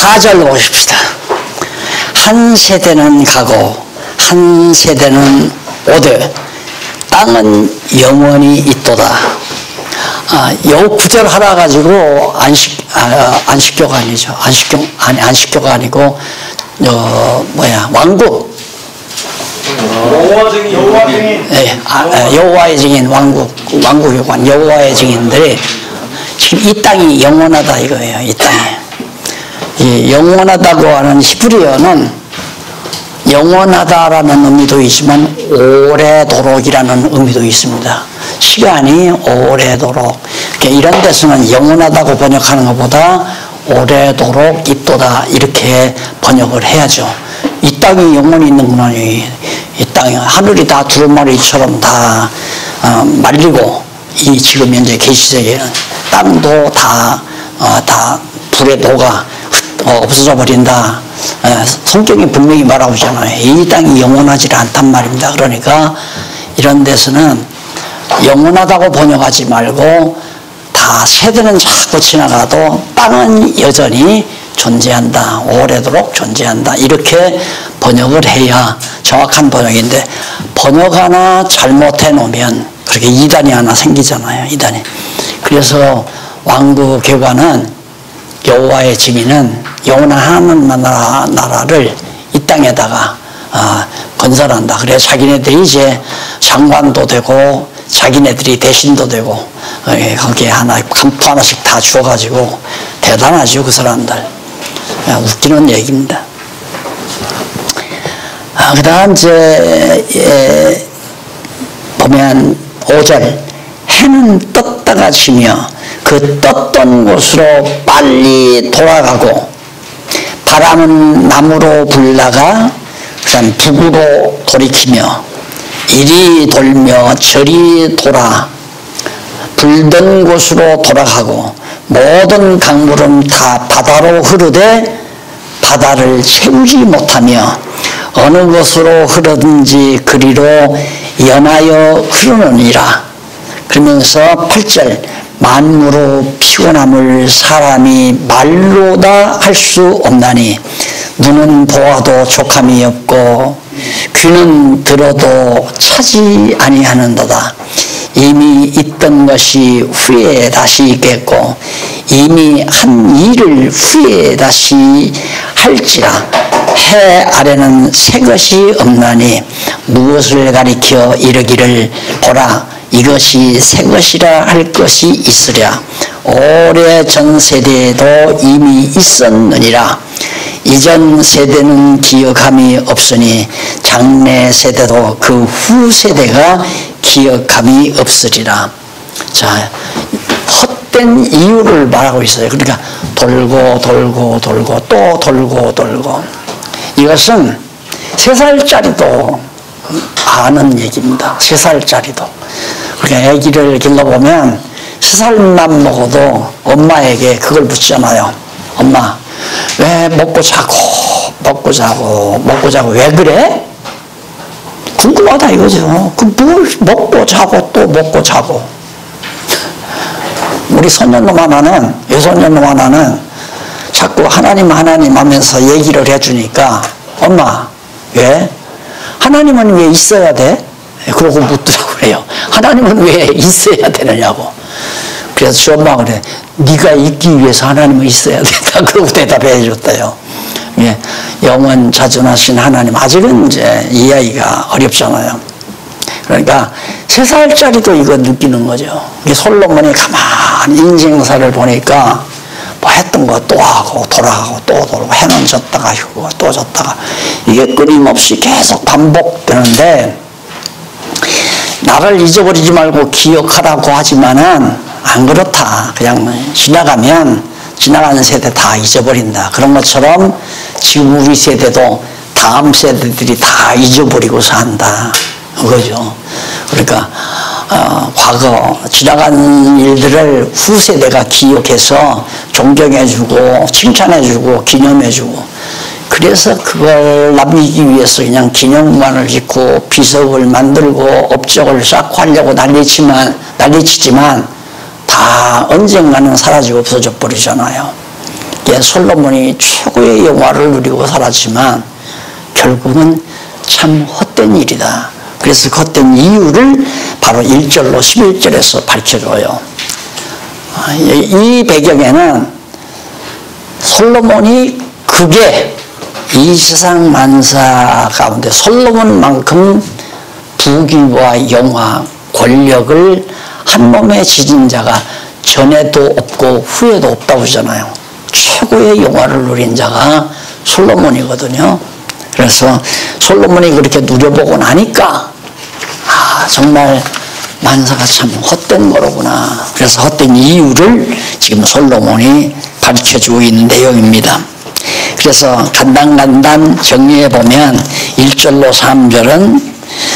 4절 보십시다. 한 세대는 가고 한 세대는 오되 땅은 영원히 있도다. 요 구절 하나 가지고 안식교가 아니죠. 안식교가 아니고 왕국. 여호와의 증인 왕국이관 여호와의 증인들이 지금 이 땅이 영원하다 이거예요. 이 땅이. 이 영원하다고 하는 히브리어는 영원하다라는 의미도 있지만 오래도록이라는 의미도 있습니다. 시간이 오래도록. 이런 데서는 영원하다고 번역하는 것보다 오래도록 있도다 이렇게 번역을 해야죠. 이 땅이 영원히 있는구나. 이 땅이 하늘이 다 두루마리처럼 다 말리고 이 지금 현재 계시세계는 땅도 다 불에 녹아 없어져 버린다. 성경이 분명히 말하고 있잖아요. 이 땅이 영원하지 않단 말입니다. 그러니까 이런 데서는 영원하다고 번역하지 말고 다 세대는 자꾸 지나가도 땅은 여전히 존재한다. 오래도록 존재한다. 이렇게 번역을 해야 정확한 번역인데 번역 하나 잘못해 놓으면 그렇게 이단이 하나 생기잖아요. 이단이. 그래서 왕국 교관은 여호와의 증인은 영원한 나라를 이 땅에다가 건설한다. 그래서 자기네들이 이제 장관도 되고 자기네들이 대신도 되고 거기에 간포 하나씩 다 주어가지고 대단하죠. 그 사람들. 웃기는 얘기입니다. 그 다음 이제 보면 5절 해는 떴다가 지며 그 떴던 곳으로 빨리 돌아가고 바람은 남으로 불다가 그다음 북으로 돌이키며 이리 돌며 저리 돌아 불던 곳으로 돌아가고 모든 강물은 다 바다로 흐르되 바다를 채우지 못하며 어느 곳으로 흐르든지 그리로 연하여 흐르느니라. 그러면서 8절 만무로 피곤함을 사람이 말로 다 할 수 없나니 눈은 보아도 족함이 없고 귀는 들어도 차지 아니하는도다. 이미 있던 것이 후에 다시 있겠고 이미 한 일을 후에 다시 할지라. 해 아래는 새 것이 없나니 무엇을 가리켜 이르기를 보라 이것이 새 것이라 할 것이 있으랴. 오래 전 세대에도 이미 있었느니라. 이전 세대는 기억함이 없으니 장래 세대도 그 후 세대가 기억함이 없으리라. 자, 헛된 이유를 말하고 있어요. 그러니까 돌고 또 돌고 이것은 3살짜리도 아는 얘기입니다. 3살짜리도. 그러니까 아기를 길러보면 3살만 먹어도 엄마에게 그걸 묻잖아요. 엄마, 왜 먹고 자고 왜 그래? 궁금하다 이거죠. 그 뭘 먹고 자고 또 먹고 자고. 우리 손녀놈 하나는, 여손녀놈 하나는 자꾸 하나님 하면서 얘기를 해주니까 엄마, 왜? 하나님은 왜 있어야 돼? 그러고 묻더라고 그래요. 하나님은 왜 있어야 되느냐고. 그래서 저 엄마가 그래, 네가 있기 위해서 하나님은 있어야 된다. 그러고 대답해 줬대요. 예, 영원 자존하신 하나님. 아직은 이제 이 아이가 어렵잖아요. 그러니까 3살짜리도 이거 느끼는 거죠. 솔로몬이 가만히 인생사를 보니까 뭐 했던 거 또 하고 돌아가고 또 돌고 해는 졌다가 휴고 또 졌다가 이게 끊임없이 계속 반복되는데 나를 잊어버리지 말고 기억하라고 하지만은 안 그렇다. 그냥 지나가는 세대 다 잊어버린다. 그런 것처럼 지금 우리 세대도 다음 세대들이 다 잊어버리고 산다. 그거죠. 그러니까 과거 지나간 일들을 후세대가 기억해서 존경해주고 칭찬해주고 기념해주고 그래서 그걸 남기기 위해서 그냥 기념관을 짓고 비석을 만들고 업적을 쌓고 하려고 난리치지만 다 언젠가는 사라지고 없어져 버리잖아요. 솔로몬이 최고의 영화를 누리고 살았지만 결국은 참 헛된 일이다. 그래서 헛된 이유를 바로 1절로 11절에서 밝혀줘요. 이 배경에는 솔로몬이 그게 이 세상 만사 가운데 솔로몬만큼 부귀와 영화, 권력을 한 몸에 지닌 자가 전에도 없고 후에도 없다고 하잖아요. 최고의 영화를 누린 자가 솔로몬이거든요. 그래서 솔로몬이 그렇게 누려보고 나니까 정말 만사가 참 헛된 거로구나. 그래서 헛된 이유를 지금 솔로몬이 가르쳐주고 있는 내용입니다. 그래서 간단간단 정리해보면 1절로 3절은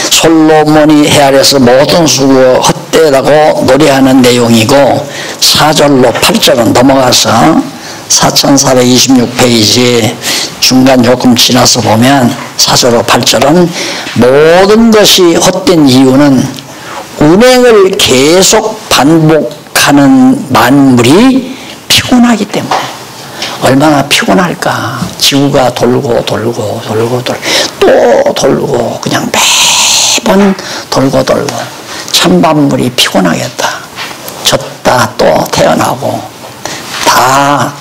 솔로몬이 헤아려서 모든 수고 헛되다고 노래하는 내용이고 4절로 8절은 넘어가서 4426페이지 중간 조금 지나서 보면 4절로 8절은 모든 것이 헛된 이유는 운행을 계속 반복하는 만물이 피곤하기 때문에. 얼마나 피곤할까. 지구가 돌고 또 돌고 그냥 매번 돌고 참 만물이 피곤하겠다. 졌다 또 태어나고 다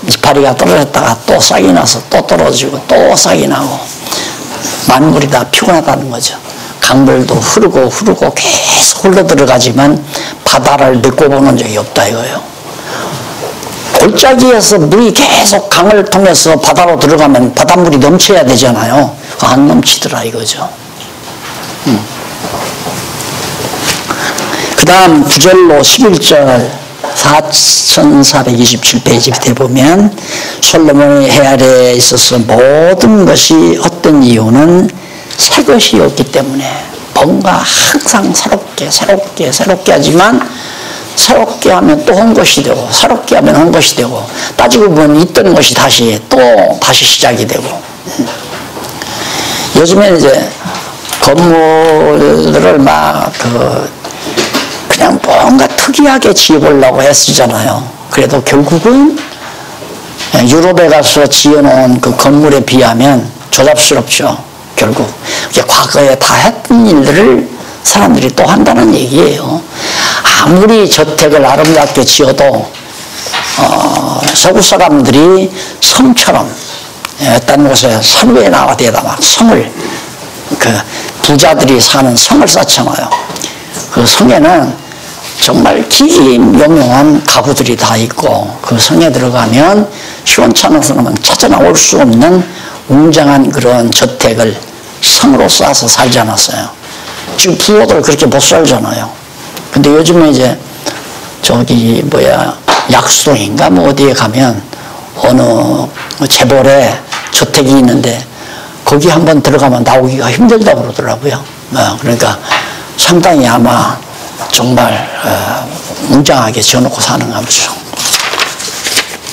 이파리가 떨어졌다가 또 싹이 나서 또 떨어지고 또 싹이 나고 만물이 다 피곤하다는 거죠. 강물도 흐르고 계속 흘러들어가지만 바다를 느껴보는 적이 없다 이거예요. 골짜기에서 물이 계속 강을 통해서 바다로 들어가면 바닷물이 넘쳐야 되잖아요. 안 넘치더라 이거죠. 그 다음 9절로 11절 4427페이지 밑에 보면 솔로몬의 헤아려에 있어서 모든 것이 헛된 이유는 새 것이 없기 때문에. 뭔가 항상 새롭게 하지만 새롭게 하면 또 한 것이 되고 새롭게 하면 한 것이 되고 따지고 보면 있던 것이 다시 시작이 되고. 요즘에 이제 건물들을 막 그냥 뭔가 특이하게 지어보려고 애쓰잖아요. 그래도 결국은 유럽에 가서 지어놓은 그 건물에 비하면 조잡스럽죠. 결국 과거에 다 했던 일들을 사람들이 또 한다는 얘기예요. 아무리 저택을 아름답게 지어도 서구 사람들이 성처럼 다른 곳에 산에 나와대다 막 성을 부자들이 사는 성을 쌓잖아요. 그 성에는 정말 기기묘묘한 가구들이 다 있고 그 성에 들어가면 시원찮은 사람은 찾아 나올 수 없는 웅장한 그런 저택을 성으로 쌓아서 살지 않았어요. 지금 부호들 그렇게 못 살잖아요. 근데 요즘에 이제 약수동인가 어디에 가면 어느 재벌의 저택이 있는데 거기 한번 들어가면 나오기가 힘들다고 그러더라고요. 그러니까 상당히 아마 정말 웅장하게 지어놓고 사는가 보죠.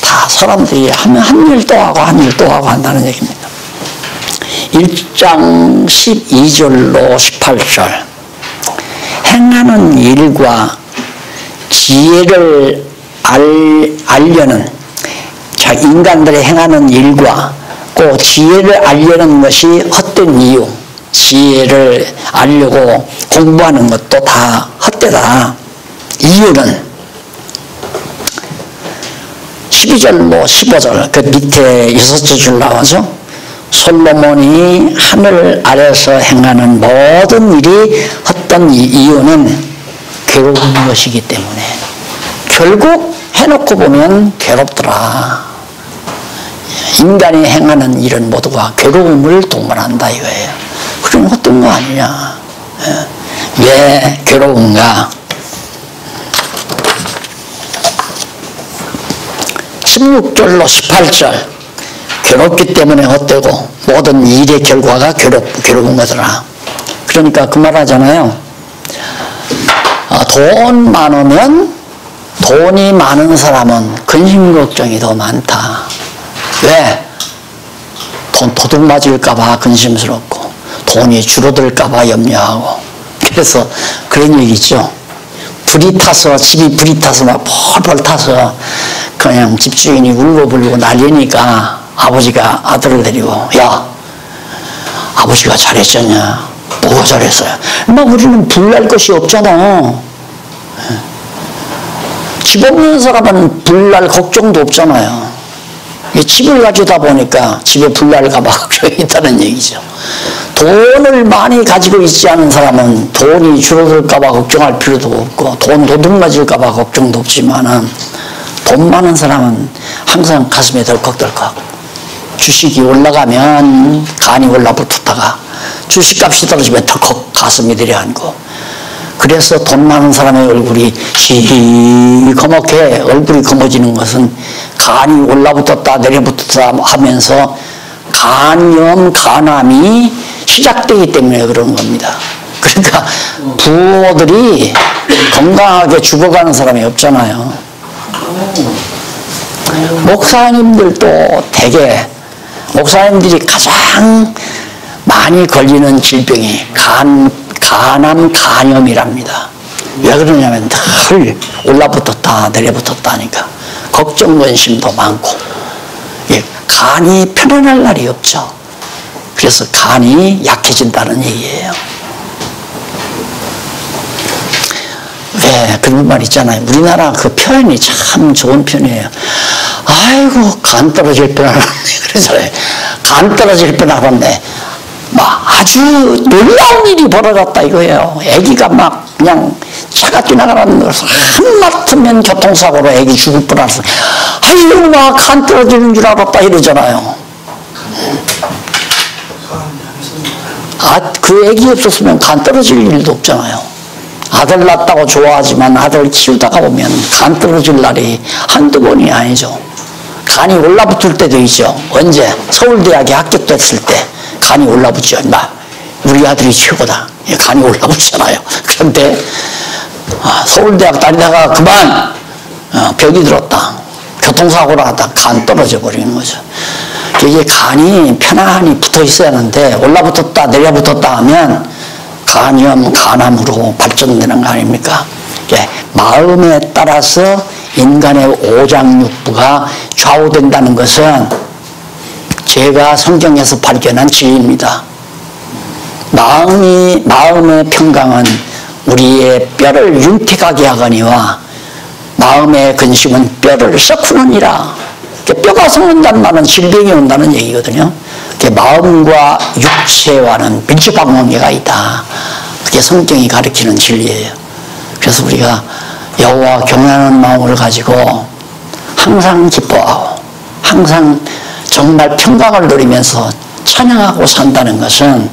다 사람들이 한 일 또 하고 한 일 또 하고 한다는 얘기입니다. 1장 12절로 18절 행하는 일과 지혜를 알려는 인간들의 행하는 일과 그 지혜를 알려는 것이 헛된 이유, 지혜를 알려고 공부하는 것도 다 헛되다. 이유는 12절로 15절 그 밑에 6줄 나와서 솔로몬이 하늘 아래서 행하는 모든 일이 헛된 이유는 괴로운 것이기 때문에. 결국 해놓고 보면 괴롭더라. 인간이 행하는 일은 모두가 괴로움을 동반한다 이거예요. 그럼 헛된 거 아니냐. 왜 괴로운가. 16절로 18절 괴롭기 때문에 헛되고 모든 일의 결과가 괴로운 거더라. 그러니까 그 말 하잖아요. 돈 많으면 돈이 많은 사람은 근심 걱정이 더 많다. 왜? 돈 도둑 맞을까봐 근심스럽고 돈이 줄어들까봐 염려하고. 그래서 그런 얘기 있죠. 집이 불이 타서 막 펄펄 타서 그냥 집주인이 울고불고 난리니까 아버지가 아들을 데리고, 야, 아버지가 잘했었냐? 뭐가 잘했어요? 막 우리는 불날 것이 없잖아. 집 없는 사람은 불날 걱정도 없잖아요. 집을 가지다 보니까 집에 불날까봐 걱정이 있다는 얘기죠. 돈을 많이 가지고 있지 않은 사람은 돈이 줄어들까봐 걱정할 필요도 없고, 돈 도둑 맞을까봐 걱정도 없지만은, 돈 많은 사람은 항상 가슴에 덜컥덜컥. 주식이 올라가면 간이 올라붙었다가, 주식값이 떨어지면 덜컥 가슴이 내려앉고, 그래서 돈 많은 사람의 얼굴이 시커멓게 얼굴이 검어지는 것은 간이 올라붙었다 내려붙었다 하면서 간염, 간암이 시작되기 때문에 그런 겁니다. 그러니까 부모들이 건강하게 죽어가는 사람이 없잖아요. 목사님들도 대개 목사님들이 가장 많이 걸리는 질병이 간암, 간염이랍니다. 왜 그러냐면 늘 올라붙었다 내려붙었다 하니까 걱정 근심도 많고, 간이 편안할 날이 없죠. 그래서 간이 약해진다는 얘기예요. 왜 그런 말 있잖아요. 우리나라 그 표현이 참 좋은 표현이에요. 아이고 간 떨어질 뻔하네 그러잖아요. 간 떨어질 뻔하는데 막 아주 놀라운 일이 벌어졌다 이거예요. 아기가 막 그냥 차가 지나가는 것을 한마트면 교통사고로 아기 죽을 뻔해서 아이고 막 간 떨어지는 줄 알았다 이러잖아요. 그 아기 없었으면 간 떨어질 일도 없잖아요. 아들 낳았다고 좋아하지만 아들 키우다가 보면 간 떨어질 날이 한두 번이 아니죠. 간이 올라붙을 때도 있죠. 언제? 서울대학에 합격됐을 때 간이 올라붙죠. 우리 아들이 최고다. 간이 올라붙잖아요. 그런데 서울대학 다니다가 그만 벽이 들었다. 교통사고를 하다 간 떨어져 버리는 거죠. 이게 간이 편안히 붙어 있어야 하는데 올라붙었다 내려붙었다 하면 간염, 간암으로 발전되는 거 아닙니까? 마음에 따라서 인간의 오장육부가 좌우된다는 것은 제가 성경에서 발견한 진리입니다. 마음의 평강은 우리의 뼈를 윤택하게 하거니와 마음의 근심은 뼈를 썩구느니라. 뼈가 썩는다는 말은 질병이 온다는 얘기거든요. 마음과 육체와는 밀접한 관계가 있다. 그게 성경이 가르치는 진리예요. 그래서 우리가 여호와 경외하는 마음을 가지고 항상 기뻐하고 항상 정말 평강을 누리면서 찬양하고 산다는 것은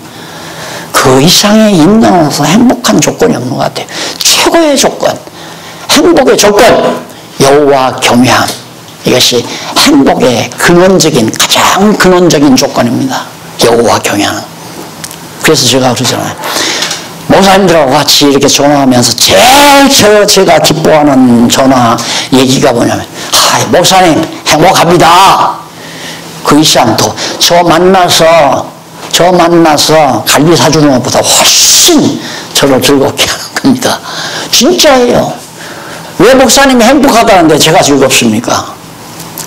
그 이상의 인간으로서 행복한 조건이 없는 것 같아요. 최고의 조건, 행복의 조건, 여호와 경외함. 이것이 행복의 근원적인, 가장 근원적인 조건입니다. 여호와 경외하는. 그래서 제가 그러잖아요. 목사님들하고 같이 이렇게 전화하면서 제일 제가 기뻐하는 전화 얘기가 뭐냐면, 목사님 행복합니다. 그 이상도 저 만나서 갈비 사주는 것보다 훨씬 저를 즐겁게 하는 겁니다. 진짜예요. 왜 목사님이 행복하다는데 제가 즐겁습니까?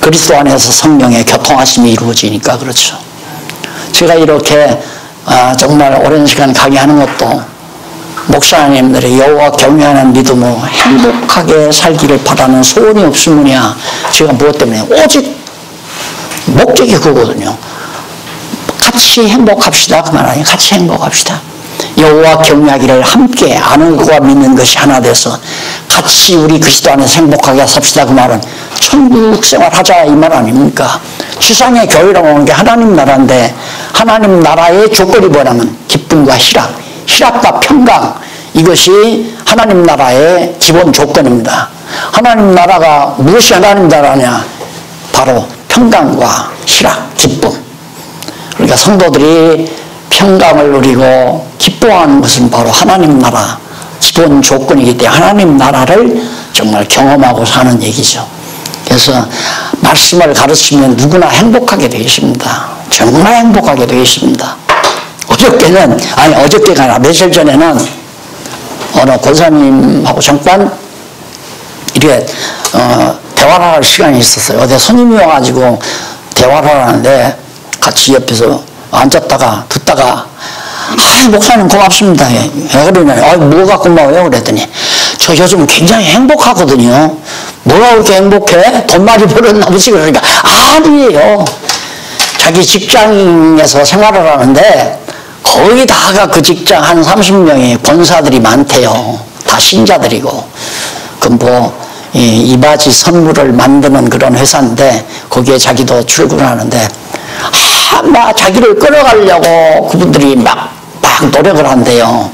그리스도 안에서 성령의 교통하심이 이루어지니까 그렇죠. 제가 이렇게 정말 오랜 시간 강의하는 것도 목사님들의 여호와 경외하는 믿음으로 행복하게 살기를 바라는 소원이 없으므냐. 제가 무엇 때문에 오직 목적이 그거거든요. 같이 행복합시다 그 말 아니에요. 같이 행복합시다. 여호와 경외하기를 함께 아는 것과 믿는 것이 하나 돼서 같이 우리 그리스도 안에서 행복하게 삽시다 그 말은 천국 생활하자 이 말 아닙니까? 지상의 교회라고 하는 게 하나님 나라인데 하나님 나라의 조건이 뭐냐면 기쁨과 희락과 평강, 이것이 하나님 나라의 기본 조건입니다. 하나님 나라가 무엇이 하나님 나라냐? 바로 평강과 희락, 기쁨. 그러니까 성도들이 평강을 누리고 기뻐하는 것은 바로 하나님 나라 기본 조건이기 때문에 하나님 나라를 정말 경험하고 사는 얘기죠. 그래서 말씀을 가르치면 누구나 행복하게 되어 있습니다. 정말 행복하게 되어 있습니다. 어저께가 아니라 며칠 전에는 어느 권사님하고 잠깐 이렇게 대화를 할 시간이 있었어요. 어디 손님이 와가지고 대화를 하는데 같이 옆에서 앉았다가 듣다가 목사님 고맙습니다. 왜 그러냐. 뭐가 고마워요? 그랬더니 저 요즘 굉장히 행복하거든요. 뭐가 그렇게 행복해? 돈 많이 벌었나 보지. 그러니까 아니에요. 자기 직장에서 생활을 하는데 거의 다가 그 직장 한 30명이 권사들이 많대요. 다 신자들이고. 이바지 선물을 만드는 그런 회사인데 거기에 자기도 출근하는데 자기를 끌어가려고 그분들이 막 노력을 한대요.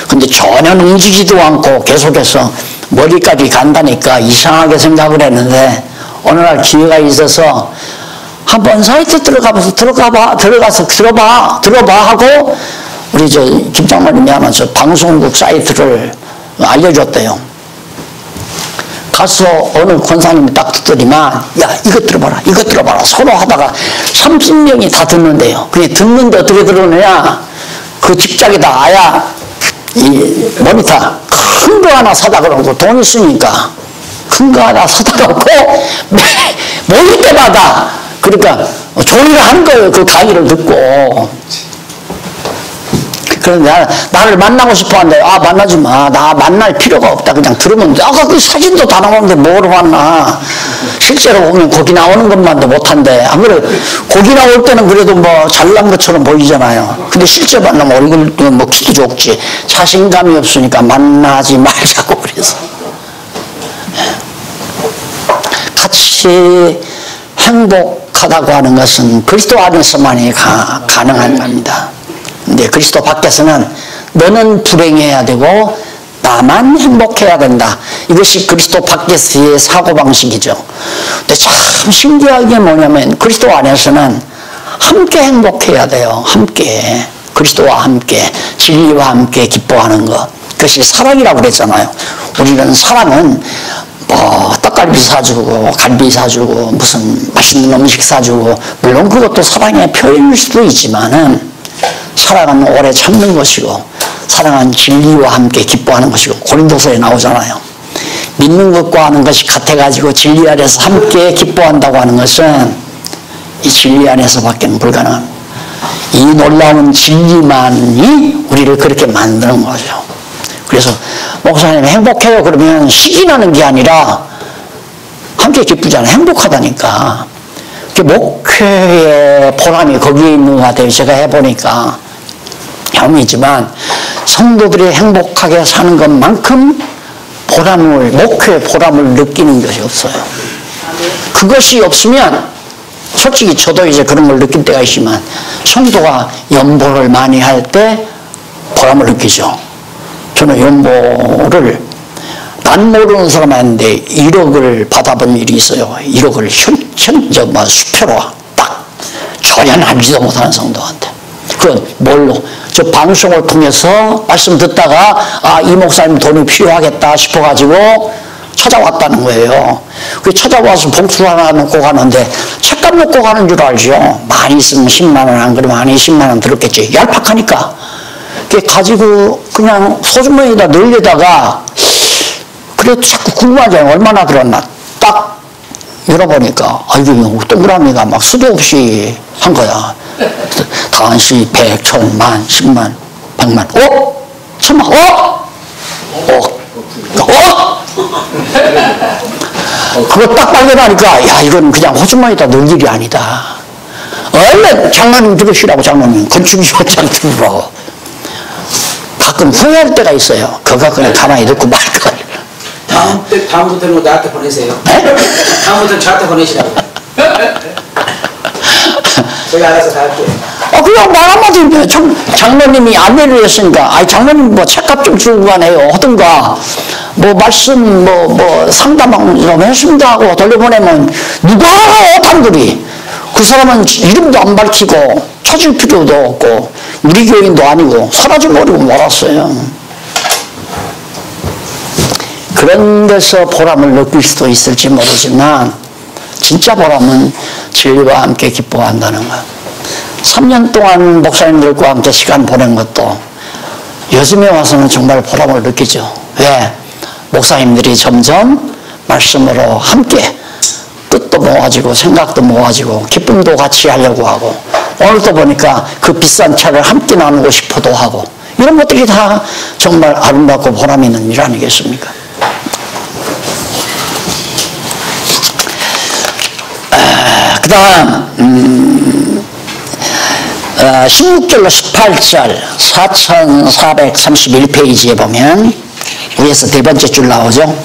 근데 전혀 움직이지도 않고 계속해서 머리까지 간다니까 이상하게 생각을 했는데 어느 날 기회가 있어서 한번 사이트 들어가서 들어봐 하고 우리 김 장로님이 하나 방송국 사이트를 알려줬대요. 가서 어느 권사님이 딱 듣더니만 이거 들어봐라 서로 하다가 30명이 다 듣는데요. 그냥 듣는데 어떻게 들으느냐, 그 직장에다 이 모니터 큰 거 하나 사다 그러고, 돈 있으니까 큰 거 하나 사다 놓고 모일 때마다 그러니까 조리를 하는 거예요. 그 강의를 듣고. 그런데 나를 만나고 싶어 하는데 만나지 마. 나 만날 필요가 없다. 그냥 들으면 돼. 아까 그 사진도 다 나오는데 뭐로 만나. 실제로 보면 거기 나오는 것만도 못한데, 안 그래? 거기 나올 때는 그래도 잘난 것처럼 보이잖아요. 근데 실제 만나면 얼굴도 키도 좋지. 자신감이 없으니까 만나지 말자고 그래서. 같이 행복하다고 하는 것은 그리스도 안에서만이 가능한 겁니다. 근데 그리스도 밖에서는 너는 불행해야 되고 나만 행복해야 된다. 이것이 그리스도 밖에서의 사고방식이죠. 근데 참 신기한 게 뭐냐면 그리스도 안에서는 함께 행복해야 돼요. 함께. 그리스도와 함께, 진리와 함께 기뻐하는 것. 그것이 사랑이라고 그랬잖아요. 우리는 사랑은 떡갈비 사주고 갈비 사주고 무슨 맛있는 음식 사주고, 물론 그것도 사랑의 표현일 수도 있지만은 사랑은 오래 참는 것이고 사랑은 진리와 함께 기뻐하는 것이고, 고린도서에 나오잖아요. 믿는 것과 하는 것이 같아가지고 진리 안에서 함께 기뻐한다고 하는 것은 이 진리 안에서밖에 불가능합니다. 이 놀라운 진리만이 우리를 그렇게 만드는 거죠. 그래서 목사님 행복해요 그러면 신이 나는 게 아니라 함께 기쁘잖아요. 행복하다니까. 목회의 보람이 거기에 있는 것 같아요. 제가 해보니까 경험이지만 성도들이 행복하게 사는 것만큼 목회의 보람을 느끼는 것이 없어요. 그것이 없으면 솔직히 저도 이제 그런 걸 느낄 때가 있지만 성도가 연보를 많이 할 때 보람을 느끼죠. 저는 연보를 난 모르는 사람한테 1억을 받아본 일이 있어요. 1억을 수표로 딱 전혀 알지도 못하는 성도한테. 그건 뭘로? 저 방송을 통해서 말씀 듣다가 이 목사님 돈이 필요하겠다 싶어가지고 찾아왔다는 거예요. 그 찾아와서 봉투 하나 놓고 가는데 책값 놓고 가는 줄 알죠. 많이 있으면 10만 원, 안 그러면 한 20만 원 들었겠지. 얄팍하니까. 그게 가지고 그냥 소주머니에다 넣으려다가 그래도 자꾸 궁금하잖아요. 얼마나 들었나. 딱 열어보니까 이게 동그라미가 막 수도 없이 한 거야. 단시, 100, 1000만, 10만, 100만, 1000만, 그거 딱 발견하니까 이건 그냥 호주머니에다 넣을 일이 아니다. 얼른 장로님 들으시라고. 장로님 건축이셨잖아 들으라고. 가끔 후회할 때가 있어요. 그거 그냥 가만히 듣고 말 걸. 다음부터는 나한테 보내세요. 네? 다음부터는 저한테 보내시라고. 제가 알아서 다 할게요. 그냥 말 한마디 장로님이 안내를 했으니까 장로님 책값 좀 주고 가네요 하든가 말씀 상담 좀 했습니다 하고 돌려보내면 누가 알아요 단둘이. 그 사람은 이름도 안 밝히고 찾을 필요도 없고 우리 교인도 아니고 사라져버리고 말았어요. 그런 데서 보람을 느낄 수도 있을지 모르지만 진짜 보람은 진리와 함께 기뻐한다는 것. 3년 동안 목사님들과 함께 시간 보낸 것도 요즘에 와서는 정말 보람을 느끼죠. 왜? 목사님들이 점점 말씀으로 함께 마음도 모아지고 생각도 모아지고 기쁨도 같이 하려고 하고 오늘도 보니까 그 비싼 차를 함께 나누고 싶어도 하고 이런 것들이 다 정말 아름답고 보람 있는 일 아니겠습니까? 그 다음 16절로 18절 4431페이지에 보면 위에서 네 번째 줄 나오죠.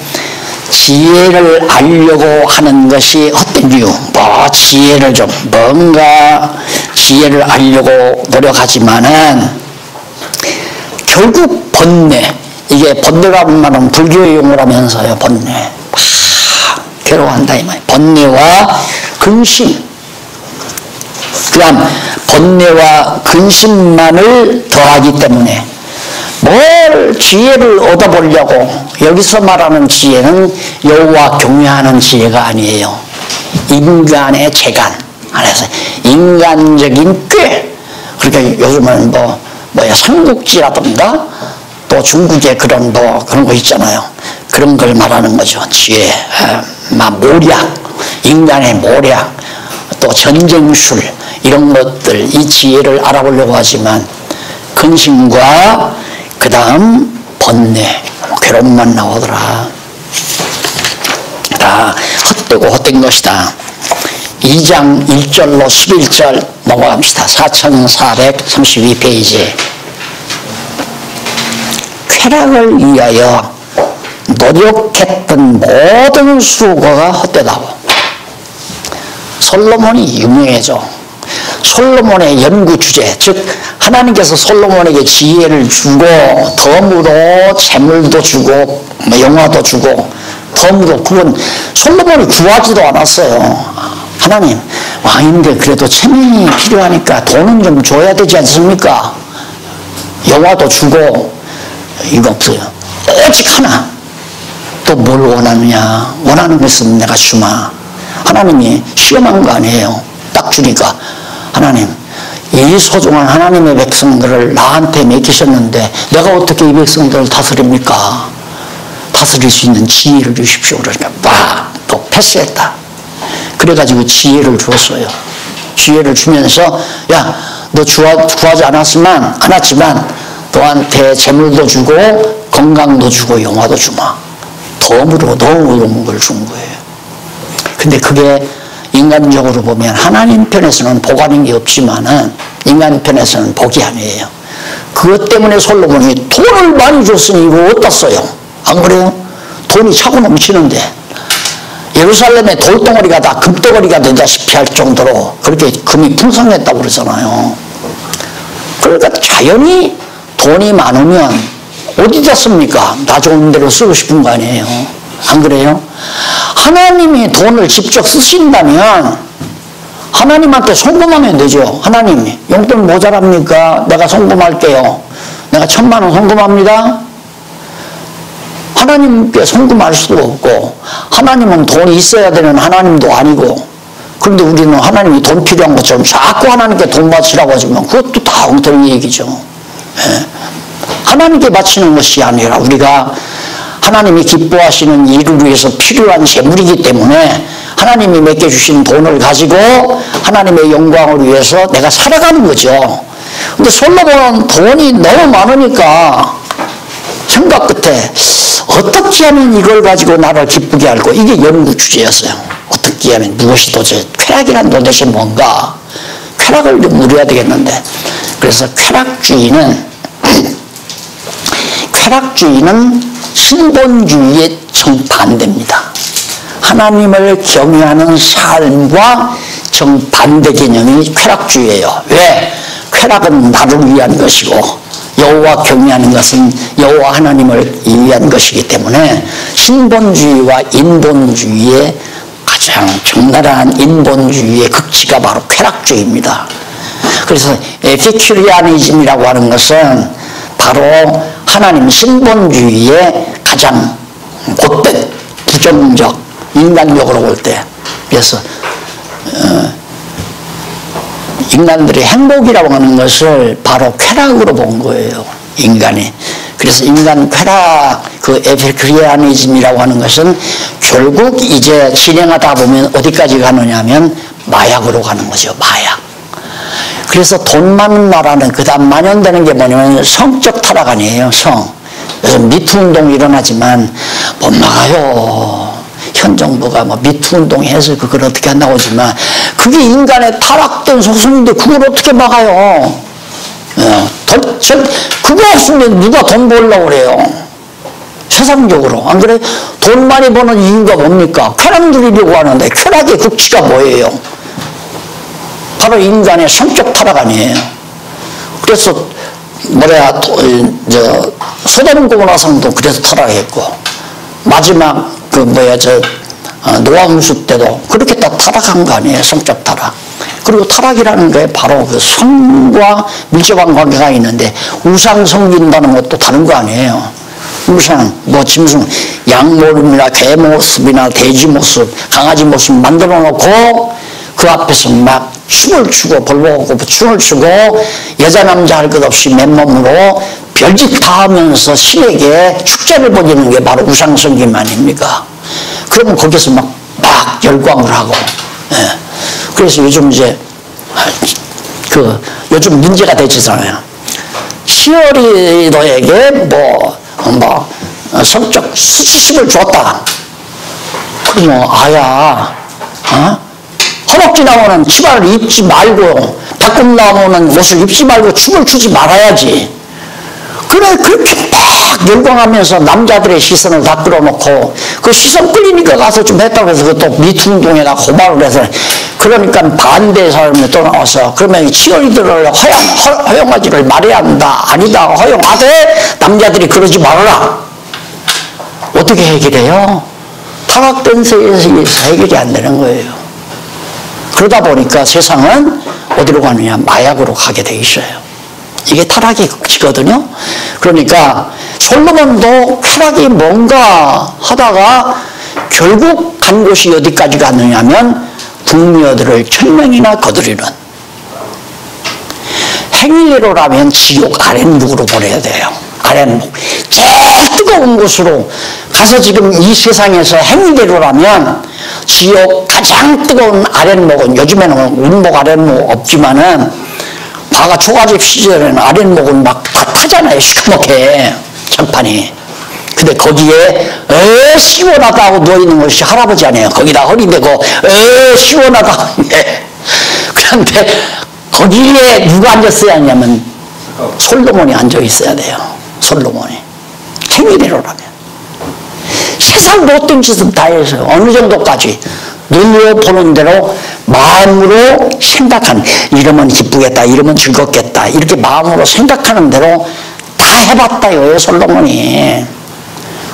지혜를 알려고 하는 것이 헛된 이유. 지혜를 좀 뭔가 지혜를 알려고 노력하지만은 결국 번뇌. 이게 번뇌라는 말은 불교의 용어라면서요. 번뇌. 괴로워한다 이 말. 번뇌와 근심. 그 다음 번뇌와 근심만을 더하기 때문에 뭘 지혜를 얻어보려고 여기서 말하는 지혜는 여호와 경외하는 지혜가 아니에요. 인간의 재간 안에서 인간적인 꾀. 그러니까 요즘은 삼국지라든가 또 중국의 그런 그런 거 있잖아요. 그런 걸 말하는 거죠. 지혜, 모략, 인간의 모략, 또 전쟁술 이런 것들 이 지혜를 알아보려고 하지만 근심과 그 다음 번뇌, 괴로움만 나오더라. 다 헛되고 헛된 것이다. 2장 1절로 11절 넘어갑시다. 4432페이지. 쾌락을 위하여 노력했던 모든 수고가 헛되다고. 솔로몬이 유명해져. 솔로몬의 연구 주제, 즉 하나님께서 솔로몬에게 지혜를 주고 덤으로 재물도 주고 영화도 주고 덤으로, 그건 솔로몬이 구하지도 않았어요. 하나님, 왕인데 그래도 체면이 필요하니까 돈은 좀 줘야 되지 않습니까? 영화도 주고 이거 없어요. 오직 하나. 또 뭘 원하느냐? 원하는 거 있으면 내가 주마. 하나님이 시험한 거 아니에요. 딱 주니까 하나님, 이 소중한 하나님의 백성들을 나한테 맡기셨는데 내가 어떻게 이 백성들을 다스립니까? 다스릴 수 있는 지혜를 주십시오. 그러니까 또 패스했다. 그래가지고 지혜를 주었어요. 지혜를 주면서 야, 너 구하지 않았지만 너한테 재물도 주고 건강도 주고 영화도 주마. 덤으로 너무 걸 준 거예요. 근데 그게 인간적으로 보면 하나님 편에서는 복 아닌 게 없지만은 인간 편에서는 복이 아니에요. 그것 때문에 솔로몬이 돈을 많이 줬으니 이거 어디다 써요? 안 그래요? 돈이 차고 넘치는데 예루살렘의 돌덩어리가 다 금덩어리가 되다시피 할 정도로 그렇게 금이 풍성했다고 그러잖아요. 그러니까 자연히 돈이 많으면 어디다 씁니까? 나 좋은 데로 쓰고 싶은 거 아니에요. 안 그래요? 하나님이 돈을 직접 쓰신다면 하나님한테 송금하면 되죠. 하나님, 용돈 모자랍니까? 내가 송금할게요. 내가 1000만 원 송금합니다. 하나님께 송금할 수도 없고 하나님은 돈이 있어야 되는 하나님도 아니고, 그런데 우리는 하나님이 돈 필요한 것처럼 자꾸 하나님께 돈 바치라고 하지만 그것도 다 엉터리 얘기죠. 예. 하나님께 바치는 것이 아니라 우리가 하나님이 기뻐하시는 일을 위해서 필요한 재물이기 때문에 하나님이 맡겨주신 돈을 가지고 하나님의 영광을 위해서 내가 살아가는 거죠. 근데 솔로몬은 돈이 너무 많으니까 생각 끝에 어떻게 하면 이걸 가지고 나를 기쁘게 할고, 이게 연구 주제였어요. 어떻게 하면 무엇이 도대체 쾌락이란 도대체 뭔가, 쾌락을 좀 누려야 되겠는데, 그래서 쾌락주의는 신본주의의 정반대입니다. 하나님을 경외하는 삶과 정반대 개념이 쾌락주의예요. 왜? 쾌락은 나를 위한 것이고 여호와 경외하는 것은 여호와 하나님을 위한 것이기 때문에 신본주의와 인본주의의 가장 적나라한 인본주의의 극치가 바로 쾌락주의입니다. 그래서 에피큐리아니즘이라고 하는 것은 바로 하나님 신본주의의 가장 못된 부정적, 인간적으로 볼 때, 그래서 인간들이 행복이라고 하는 것을 바로 쾌락으로 본 거예요. 인간이. 그래서 인간 쾌락, 그 에피크리아니즘이라고 하는 것은 결국 이제 진행하다 보면 어디까지 가느냐 하면 마약으로 가는 거죠. 마약. 그래서 돈 많은 나라는 그 다음 만연되는 게 뭐냐면 성적 타락 아니에요. 성. 요즘 미투 운동이 일어나지만 못 막아요. 현 정부가 뭐 미투 운동해서 그걸 어떻게 한다고 하지만 그게 인간의 타락된 소송인데 그걸 어떻게 막아요? 그거 없으면 누가 돈 벌려고 그래요? 세상적으로. 안 그래? 돈 많이 버는 이유가 뭡니까? 쾌락 누리려고 하는데 쾌락의 극치가 뭐예요? 바로 인간의 성적 타락 아니에요. 그래서 소돔 고모라성도 그래서 타락했고 마지막 노아홍수 때도 그렇게 다 타락한 거 아니에요. 성적 타락. 그리고 타락이라는 게 바로 그 성과 밀접한 관계가 있는데 우상 섬긴다는 것도 다른 거 아니에요. 우상, 짐승, 양 모습이나 개 모습이나 돼지 모습, 강아지 모습 만들어 놓고 그 앞에서 막 춤을 추고 벌보고 춤을 추고 여자 남자 할 것 없이 맨몸으로 별짓 다 하면서 신에게 축제를 벌이는 게 바로 우상 섬김 아닙니까? 그러면 거기서 막 열광을 하고. 예. 그래서 요즘 이제 요즘 문제가 되잖아요. 치어리더에게 성적 수치심을 줬다. 그러면 허벅지 나오는 치마를 입지 말고 닭꿈 나오는 옷을 입지 말고 춤을 추지 말아야지. 그래 그렇게 막 열광하면서 남자들의 시선을 다 끌어놓고 그 시선 끌리니까 가서 좀 했다고 해서 또 미투 운동에다 고발을 해서 그러니까 반대 사람이 또 나와서 그러면 치어리더를 허용하지를 말해야 한다. 아니다. 허용하되 남자들이 그러지 말아라. 어떻게 해결해요? 타락된 세계에서 해결이 안 되는 거예요. 그러다 보니까 세상은 어디로 가느냐? 마약으로 가게 돼 있어요. 이게 타락의 극치거든요. 그러니까 솔로몬도 쾌락이 뭔가 하다가 결국 간 곳이 어디까지 갔느냐 하면 궁녀들을 1000명이나 거두리는. 행위대로라면 지옥 아랫목으로 보내야 돼요. 아랫목. 제일 뜨거운 곳으로 가서 지금 이 세상에서 행위대로라면 지옥 가장 뜨거운 아랫목은 요즘에는 운목 아랫목 없지만은 과거 초가집 시절에는 아랫목은 막 다 타잖아요. 시커멓게 장판이. 근데 거기에 시원하다고 누워있는 것이 할아버지 아니에요. 거기다 허리 대고 시원하다. 그런데 거기에 누가 앉았어야 하냐면 솔로몬이 앉아 있어야 돼요. 솔로몬이. 행위대로라면. 세상 못된 짓은 다 해서 어느 정도까지 눈으로 보는 대로 마음으로 생각한 이러면 기쁘겠다, 이러면 즐겁겠다 이렇게 마음으로 생각하는 대로 다 해봤다요 솔로몬이.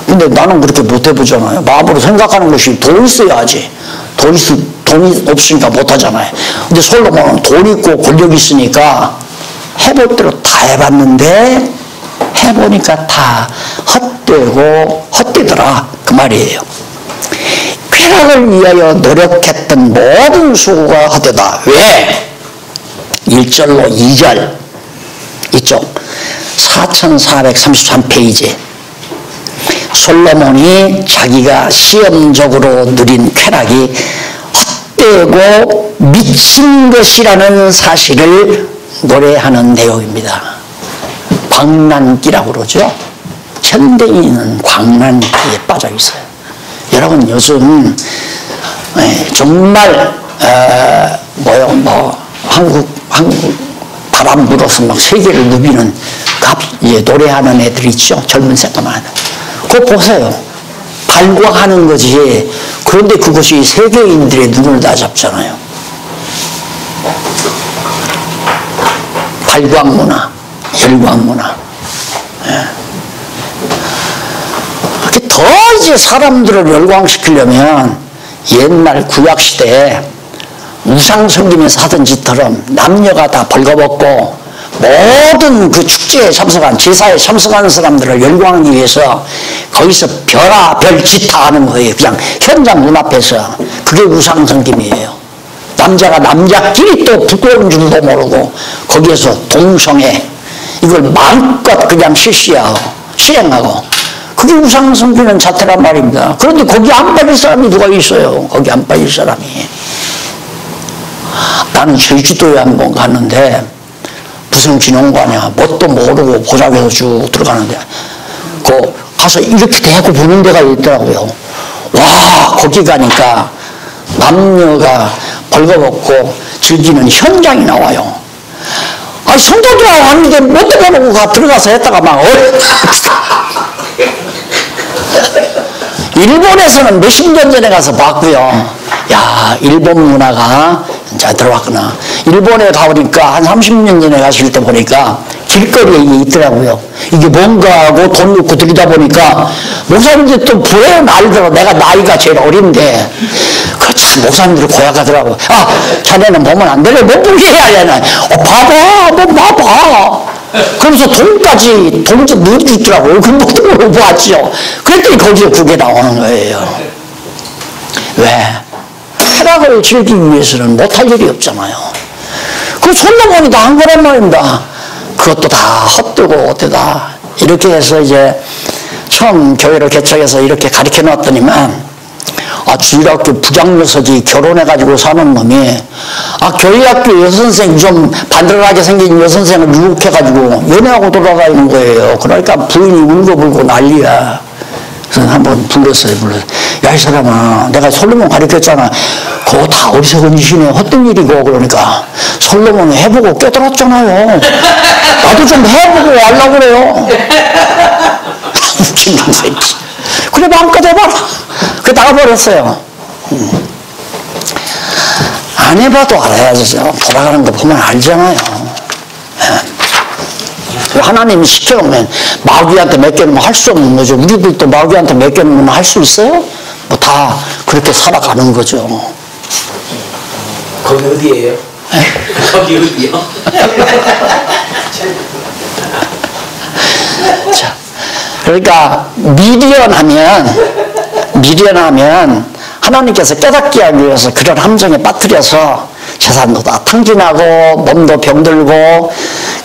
근데 나는 그렇게 못 해보잖아요. 마음으로 생각하는 것이 돈 있어야지. 돈이 없으니까 못하잖아요. 근데 솔로몬은 돈 있고 권력 있으니까 해볼 대로 다 해봤는데 해보니까 다 헛되더라 그 말이에요. 쾌락을 위하여 노력했던 모든 수고가 헛되다. 왜? 1절로 2절 이쪽 4433페이지 솔로몬이 자기가 시험적으로 누린 쾌락이 헛되고 미친 것이라는 사실을 노래하는 내용입니다. 광란기라고 그러죠. 현대인은 광란기에 빠져 있어요. 여러분 요즘 정말 한국 바람 불어서 막 세계를 누비는 노래하는 애들 있죠. 젊은 새까만. 그거 보세요. 발광하는 거지. 그런데 그것이 세계인들의 눈을 다 잡잖아요. 발광문화, 열광문화. 더 이제 사람들을 열광시키려면 옛날 구약시대에 우상 섬기면서 하던 짓처럼 남녀가 다 벌거벗고 모든 그 축제에 참석한 제사에 참석하는 사람들을 열광하기 위해서 거기서 별짓 다 하는 거예요. 그냥 현장 눈앞에서. 그게 우상 섬김이에요. 남자가 남자끼리 또 부끄러운 줄도 모르고 거기에서 동성애 이걸 마음껏 그냥 실행하고 그게 우상 섬기는 자태란 말입니다. 그런데 거기 안 빠질 사람이 누가 있어요? 거기 안 빠질 사람이. 나는 제주도에 한번 갔는데 무슨 기념관이야. 뭣도 모르고 보자기에서 쭉 들어가는데 가서 이렇게 대고 보는 데가 있더라고요. 와, 거기 가니까 남녀가 벌거벗고 즐기는 현장이 나와요. 아니, 성도들하고 하는데 뭣도 모르고 들어가서 했다가 막 일본에서는 몇십 년 전에 가서 봤고요. 야, 일본 문화가 잘 들어왔구나. 일본에 가보니까 한 30년 전에 갔을 때 보니까 길거리에 있더라고요. 이게 뭔가 하고 돈 넣고 들이다 보니까 목사님들이 또 부러워 날더라고. 내가 나이가 제일 어린데 참 목사님들이 고약하더라고. 아, 자네는 보면 안 되네. 못 보게 해야 되나. 봐봐, 한번 봐봐. 그러면서 돈까지 넣어주더라고요. 그것도 보았죠. 그랬더니 거기에 그게 나오는 거예요. 왜? 쾌락을 즐기기 위해서는 못할 일이 없잖아요. 그 솔로몬이 다 한 거란 말입니다. 그것도 다 헛되고 어때다. 이렇게 해서 이제 처음 교회를 개척해서 이렇게 가르쳐 놨더니만 주일학교 부장녀석이 결혼해가지고 사는 놈이 교회학교 여선생 좀 반들하게 생긴 여선생을 유혹해가지고 연애하고 돌아다니는 거예요. 그러니까 부인이 울고불고 난리야. 그래서 한번 불렀어요. 야, 이 사람아, 내가 솔로몬 가르쳤잖아. 그거 다 어리석은 짓이네. 헛된 일이고. 그러니까 솔로몬이 해보고 깨달았잖아요. 나도 좀 해보고 하려고 그래요. 웃긴 새끼. 그래, 마음껏 해봐라. 그 나가버렸어요. 안 해봐도 알아야죠. 돌아가는 거 보면 알잖아요. 하나님이 시켜놓으면 마귀한테 맡겨놓으면 할 수 없는 거죠. 우리들도 마귀한테 맡겨놓으면 할 수 있어요? 뭐 다 그렇게 살아가는 거죠. 거기 어디예요? 거기 어디요? 자, 그러니까 미련하면 하나님께서 깨닫게 하기 위해서 그런 함정에 빠뜨려서 재산도 다 탕진하고 몸도 병들고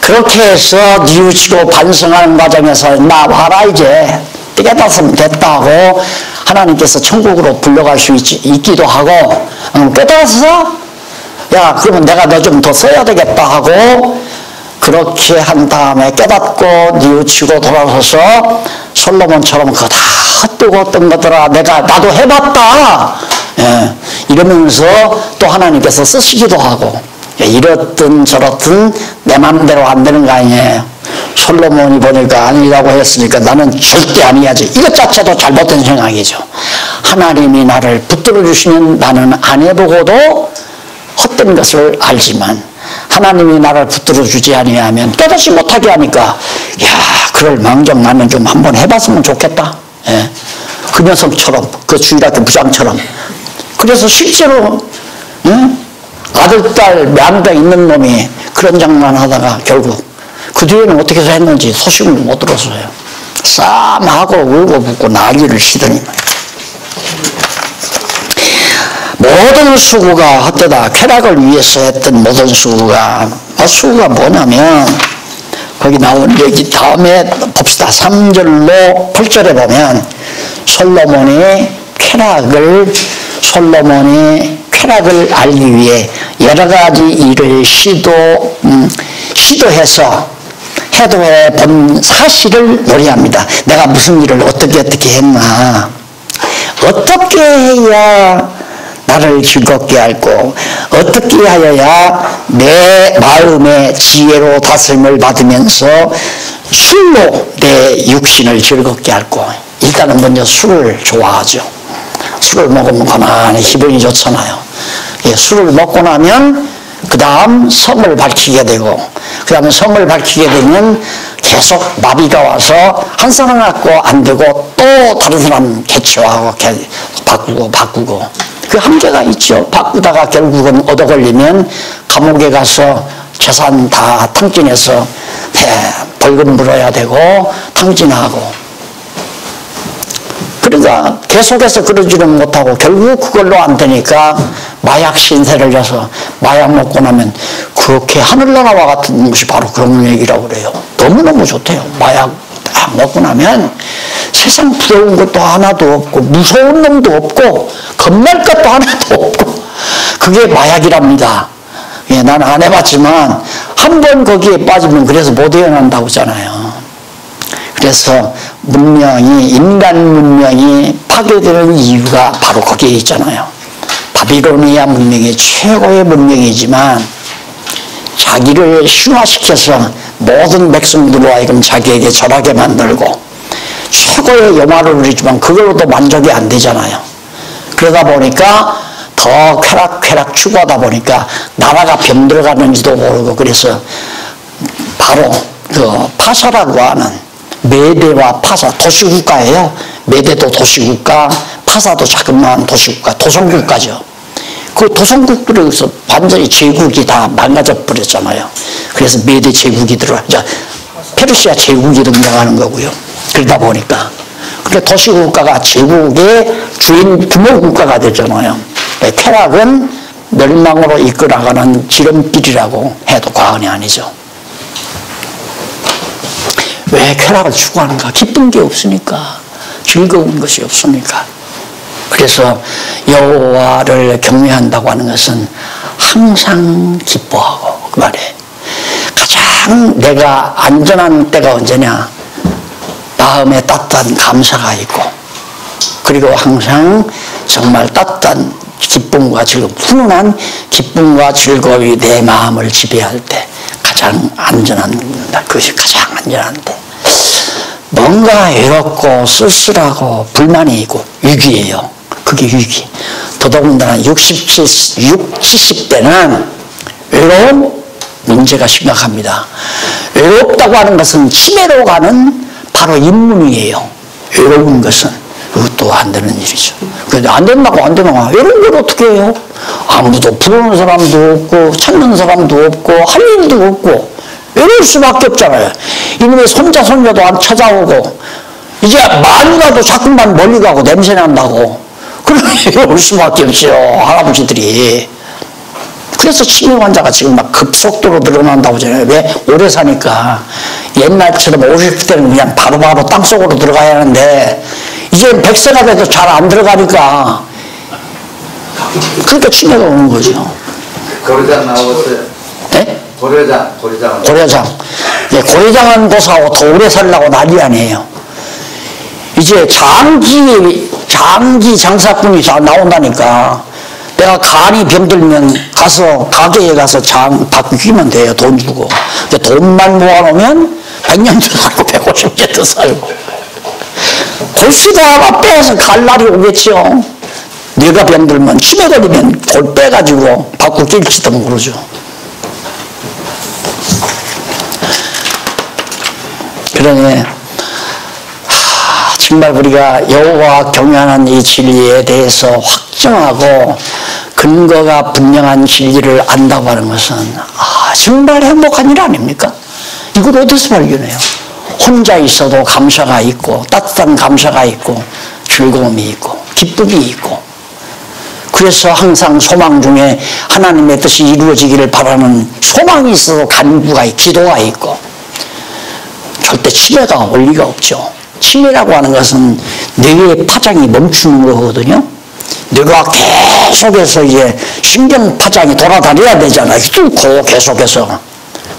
그렇게 해서 뉘우치고 반성하는 과정에서 나 봐라 이제 깨닫으면 됐다고 하나님께서 천국으로 불러갈 수 있기도 하고 깨달아서 야 그러면 내가 너 좀 더 써야 되겠다 하고 그렇게 한 다음에 깨닫고 뉘우치고 돌아서서 솔로몬처럼 그거 다 헛되고 어떤 거더라 나도 해봤다 이러면서 또 하나님께서 쓰시기도 하고 이렇든 저렇든 내 마음대로 안 되는 거 아니에요. 솔로몬이 보니까 아니라고 했으니까 나는 절대 아니야지. 이것 자체도 잘못된 생각이죠. 하나님이 나를 붙들어 주시면 나는 안 해보고도 헛된 것을 알지만 하나님이 나를 붙들어 주지 아니하면 깨닫지 못하게 하니까 야 그럴 망정 나는 좀 한번 해봤으면 좋겠다. 그 녀석처럼 그 주일학교 부장처럼 그래서 실제로 아들, 딸, 매한대 있는 놈이 그런 장난하다가 결국 그 뒤에는 어떻게 해서 했는지 소식을 못 들었어요. 싸움하고 울고 붓고 난리를 치더니 모든 수고가 헛되다. 쾌락을 위해서 했던 모든 수고가 수고가 뭐냐면 거기 나온 얘기 다음에 봅시다. 3절로 8절에 보면 솔로몬이 쾌락을 알기 위해 여러 가지 일을 시도해서 해도해 본 사실을 노래합니다. 내가 무슨 일을 어떻게 했나 어떻게 해야 나를 즐겁게 할고 어떻게 하여야 내 마음의 지혜로 다스림을 받으면서 술로 내 육신을 즐겁게 할고 일단은 먼저 술을 좋아하죠. 술을 먹으면 가만히 기분이 좋잖아요. 술을 먹고 나면 그 다음 성을 밝히게 되고 그 다음에 성을 밝히게 되면 계속 마비가 와서 한 사람 갖고 안 되고 또 다른 사람 개최하고 바꾸고 그 한계가 있죠. 바꾸다가 결국은 얻어 걸리면 감옥에 가서 재산 다 탕진해서 벌금 물어야 되고 탕진하고 그러니까 계속해서 그러지는 못하고 결국 그걸로 안 되니까 마약 신세를 져서 마약 먹고 나면 그 그렇게 하늘나라와 같은 것이 바로 그런 얘기라고 그래요. 너무너무 좋대요. 마약 딱 먹고 나면 세상 부러운 것도 하나도 없고 무서운 놈도 없고 겁날 것도 하나도 없고 그게 마약이랍니다. 예, 난 안 해봤지만 한 번 거기에 빠지면 그래서 못 헤어난다고 하잖아요. 그래서 문명이 인간 문명이 파괴되는 이유가 바로 거기에 있잖아요. 바빌로니아 문명이 최고의 문명이지만 자기를 신화시켜서 모든 백성들로 하여금 자기에게 절하게 만들고 최고의 영화를 누리지만 그걸로도 만족이 안 되잖아요. 그러다 보니까 더 쾌락 추구하다 보니까 나라가 병들어가는지도 모르고 그래서 바로 그 파사라고 하는 메대와 파사 도시국가예요. 메대도 도시국가, 파사도 자그마한 도시국가, 도성국가죠. 그 도성국들에서 완전히 제국이 다 망가져 버렸잖아요. 그래서 메대 제국이 들어가죠. 페르시아 제국이 등장하는 거고요. 그러다 보니까 그러니까 도시국가가 제국의 주인 부모국가가 되잖아요. 쾌락은 멸망으로 이끌어가는 지름길이라고 해도 과언이 아니죠. 왜 쾌락을 추구하는가? 기쁜 게 없으니까, 즐거운 것이 없으니까. 그래서 여호와를 경외한다고 하는 것은 항상 기뻐하고 그 말에 가장 내가 안전한 때가 언제냐? 마음에 따뜻한 감사가 있고 그리고 항상 정말 따뜻한 기쁨과 즐거움, 훈훈한 기쁨과 즐거움이 내 마음을 지배할 때 가장 안전한 그것이 가장 안전한 때 뭔가 외롭고 쓸쓸하고 불만이 있고 위기예요. 그게 위기. 더더군다나 60, 70대는 외로움 문제가 심각합니다. 외롭다고 하는 것은 치매로 가는 바로 인문이에요. 외로운 것은 그것도 안 되는 일이죠. 근데 안 된다고 안 되나? 외로운 걸 어떻게 해요? 아무도 부르는 사람도 없고 찾는 사람도 없고 할 일도 없고 외로울 수밖에 없잖아요. 이놈의 손자 손녀도 안 찾아오고 이제 마누라도 자꾸만 멀리 가고 냄새 난다고 그러면 외로울 수밖에 없죠. 할아버지들이. 그래서 치매 환자가 지금 막 급속도로 늘어난다고 하잖아요. 왜? 오래 사니까. 옛날처럼 50대는 그냥 바로바로 땅속으로 들어가야 하는데 이제 100세가 돼도 잘 안 들어가니까 그러니까 치매가 오는 거죠. 고려장 나오셨어요? 네? 고려장. 예, 고려장은 고사하고 더 오래 살려고 난리 아니에요. 이제 장기 장사꾼이 나온다니까. 내가 간이 병들면 가서 가게에 가서 장 바꾸기만 돼요. 돈 주고. 돈만 모아놓으면 100년도 살고 150년도 살고. 골수도 하나 빼서 갈 날이 오겠죠. 뇌가 병들면 치매 걸리면 골 빼가지고 바꾸 낄지도 모르죠. 그러니 정말 우리가 여호와 경외하는 이 진리에 대해서 확정하고 근거가 분명한 진리를 안다고 하는 것은 정말 행복한 일 아닙니까? 이걸 어디서 발견해요? 혼자 있어도 감사가 있고 따뜻한 감사가 있고 즐거움이 있고 기쁨이 있고 그래서 항상 소망 중에 하나님의 뜻이 이루어지기를 바라는 소망이 있어도 간구가 기도가 있고 절대 치매가 올 리가 없죠. 치매라고 하는 것은 뇌의 파장이 멈추는 거거든요. 뇌가 계속해서 이제 신경 파장이 돌아다녀야 되잖아요. 뚫고 계속해서